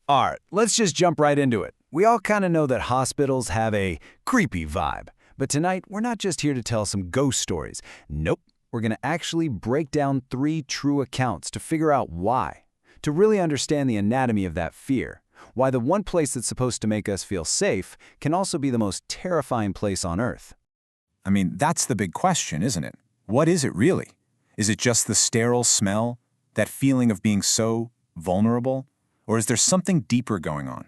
All right, let's just jump right into it. We all kind of know that hospitals have a creepy vibe. But tonight, we're not just here to tell some ghost stories. Nope, we're going to actually break down 3 true accounts to figure out why. To really understand the anatomy of that fear. Why the one place that's supposed to make us feel safe can also be the most terrifying place on Earth. I mean, that's the big question, isn't it? What is it really? Is it just the sterile smell? That feeling of being so vulnerable? Or is there something deeper going on?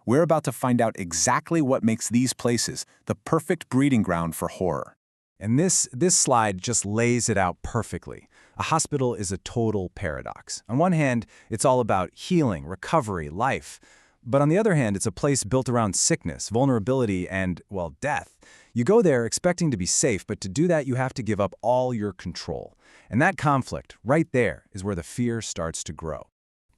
We're about to find out exactly what makes these places the perfect breeding ground for horror. And this slide just lays it out perfectly. A hospital is a total paradox. On one hand, it's all about healing, recovery, life. But on the other hand, it's a place built around sickness, vulnerability, and, well, death. You go there expecting to be safe, but to do that, you have to give up all your control. And that conflict, right there, is where the fear starts to grow.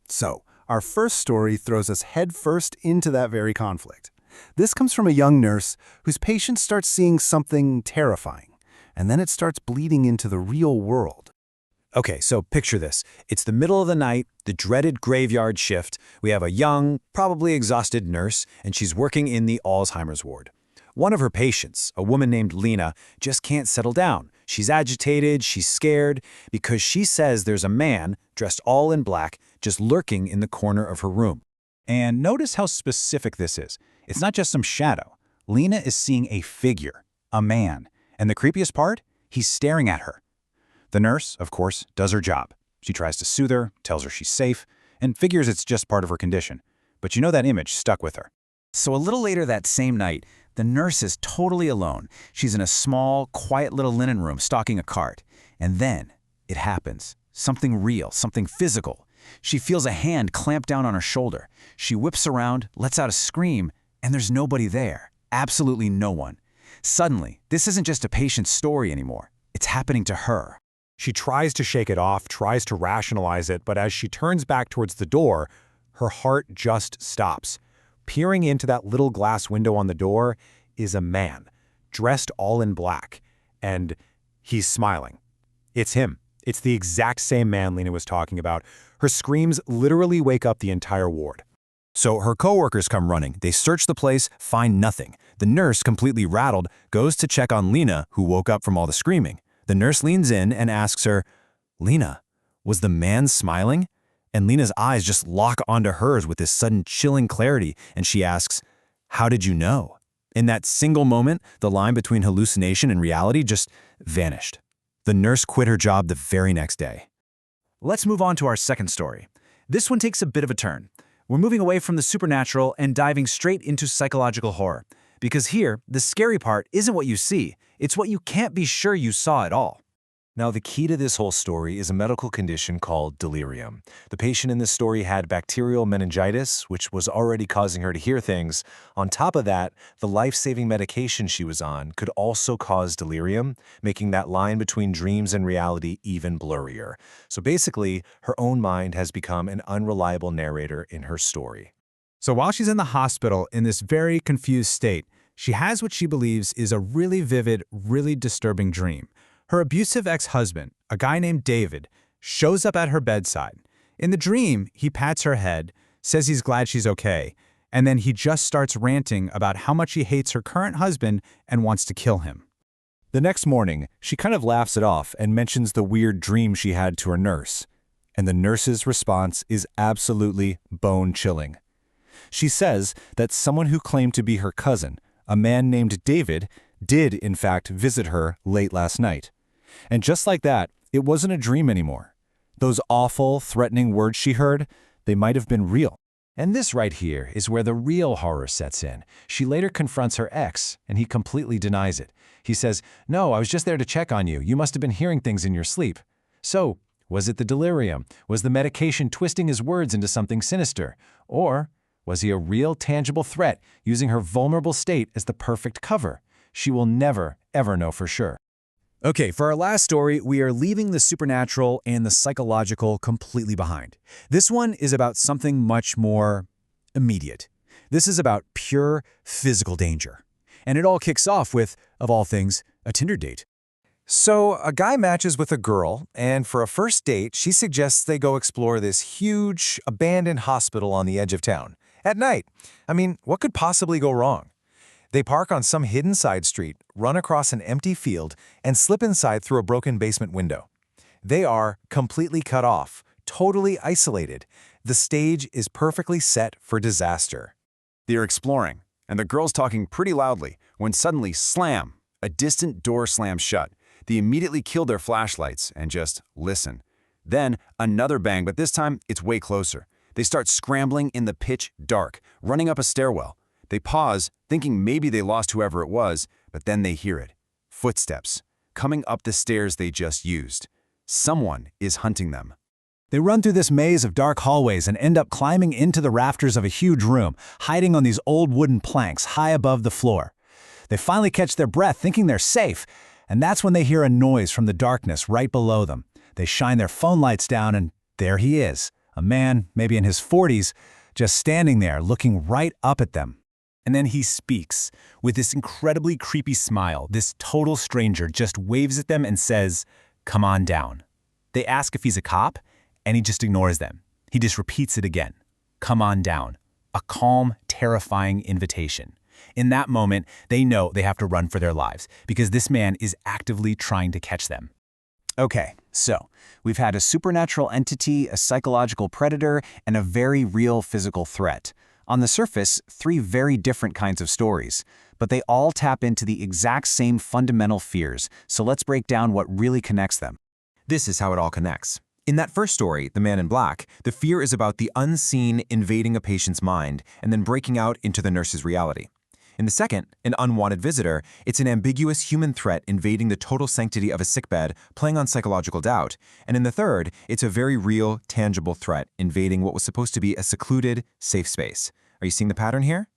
So, our first story throws us headfirst into that very conflict. This comes from a young nurse whose patient starts seeing something terrifying, and then it starts bleeding into the real world. Okay, so picture this. It's the middle of the night, the dreaded graveyard shift. We have a young, probably exhausted nurse, and she's working in the Alzheimer's ward. One of her patients, a woman named Lena, just can't settle down. She's agitated, she's scared, because she says there's a man, dressed all in black, just lurking in the corner of her room. And notice how specific this is. It's not just some shadow. Lena is seeing a figure, a man. And the creepiest part? He's staring at her. The nurse, of course, does her job. She tries to soothe her, tells her she's safe, and figures it's just part of her condition. But you know that image stuck with her. So a little later that same night, the nurse is totally alone. She's in a small, quiet little linen room stocking a cart. And then it happens. Something real, something physical. She feels a hand clamp down on her shoulder. She whips around, lets out a scream, and there's nobody there. Absolutely no one. Suddenly, this isn't just a patient's story anymore. It's happening to her. She tries to shake it off, tries to rationalize it, but as she turns back towards the door, her heart just stops. Peering into that little glass window on the door is a man, dressed all in black, and he's smiling. It's him. It's the exact same man Lena was talking about. Her screams literally wake up the entire ward. So her coworkers come running. They search the place, find nothing. The nurse, completely rattled, goes to check on Lena, who woke up from all the screaming. The nurse leans in and asks her, "Lena, was the man smiling?" And Lena's eyes just lock onto hers with this sudden chilling clarity, and she asks, "How did you know?" In that single moment, the line between hallucination and reality just vanished. The nurse quit her job the very next day. Let's move on to our second story. This one takes a bit of a turn. We're moving away from the supernatural and diving straight into psychological horror. Because here, the scary part isn't what you see, it's what you can't be sure you saw at all. Now, the key to this whole story is a medical condition called delirium. The patient in this story had bacterial meningitis, which was already causing her to hear things. On top of that, the life-saving medication she was on could also cause delirium, making that line between dreams and reality even blurrier. So basically, her own mind has become an unreliable narrator in her story. So while she's in the hospital in this very confused state, she has what she believes is a really vivid, really disturbing dream. Her abusive ex-husband, a guy named David, shows up at her bedside. In the dream, he pats her head, says he's glad she's okay, and then he just starts ranting about how much he hates her current husband and wants to kill him. The next morning, she kind of laughs it off and mentions the weird dream she had to her nurse. And the nurse's response is absolutely bone-chilling. She says that someone who claimed to be her cousin, a man named David, did in fact visit her late last night. And just like that, it wasn't a dream anymore. Those awful, threatening words she heard, they might have been real. And this right here is where the real horror sets in. She later confronts her ex, and he completely denies it. He says, "No, I was just there to check on you. You must have been hearing things in your sleep." So, was it the delirium? Was the medication twisting his words into something sinister? Or was he a real, tangible threat, using her vulnerable state as the perfect cover? She will never, ever know for sure. Okay, for our last story, we are leaving the supernatural and the psychological completely behind. This one is about something much more immediate. This is about pure physical danger. And it all kicks off with, of all things, a Tinder date. So, a guy matches with a girl, and for a first date, she suggests they go explore this huge, abandoned hospital on the edge of town. At night. I mean, what could possibly go wrong? They park on some hidden side street, run across an empty field, and slip inside through a broken basement window. They are completely cut off, totally isolated. The stage is perfectly set for disaster. They're exploring, and the girl's talking pretty loudly when suddenly, slam, a distant door slams shut. They immediately kill their flashlights and just listen. Then another bang, but this time it's way closer. They start scrambling in the pitch dark, running up a stairwell. They pause, thinking maybe they lost whoever it was, but then they hear it. Footsteps, coming up the stairs they just used. Someone is hunting them. They run through this maze of dark hallways and end up climbing into the rafters of a huge room, hiding on these old wooden planks high above the floor. They finally catch their breath, thinking they're safe, and that's when they hear a noise from the darkness right below them. They shine their phone lights down, and there he is, a man, maybe in his 40s, just standing there looking right up at them. And then he speaks. With this incredibly creepy smile, this total stranger just waves at them and says, "Come on down." They ask if he's a cop, and he just ignores them. He just repeats it again. "Come on down." A calm, terrifying invitation. In that moment, they know they have to run for their lives because this man is actively trying to catch them. Okay, so we've had a supernatural entity, a psychological predator, and a very real physical threat. On the surface, 3 very different kinds of stories, but they all tap into the exact same fundamental fears, so let's break down what really connects them. This is how it all connects. In that first story, The Man in Black, the fear is about the unseen invading a patient's mind and then breaking out into the nurse's reality. In the second, An Unwanted Visitor, it's an ambiguous human threat invading the total sanctity of a sickbed, playing on psychological doubt. And in the third, it's a very real, tangible threat invading what was supposed to be a secluded, safe space. Are you seeing the pattern here?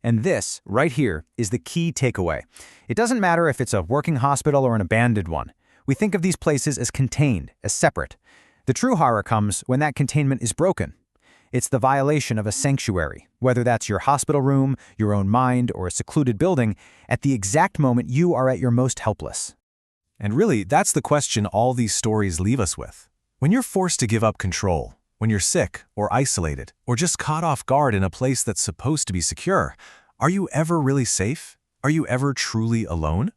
And this, right here, is the key takeaway. It doesn't matter if it's a working hospital or an abandoned one. We think of these places as contained, as separate. The true horror comes when that containment is broken. It's the violation of a sanctuary, whether that's your hospital room, your own mind, or a secluded building, at the exact moment you are at your most helpless. And really, that's the question all these stories leave us with. When you're forced to give up control, when you're sick or isolated, or just caught off guard in a place that's supposed to be secure, are you ever really safe? Are you ever truly alone?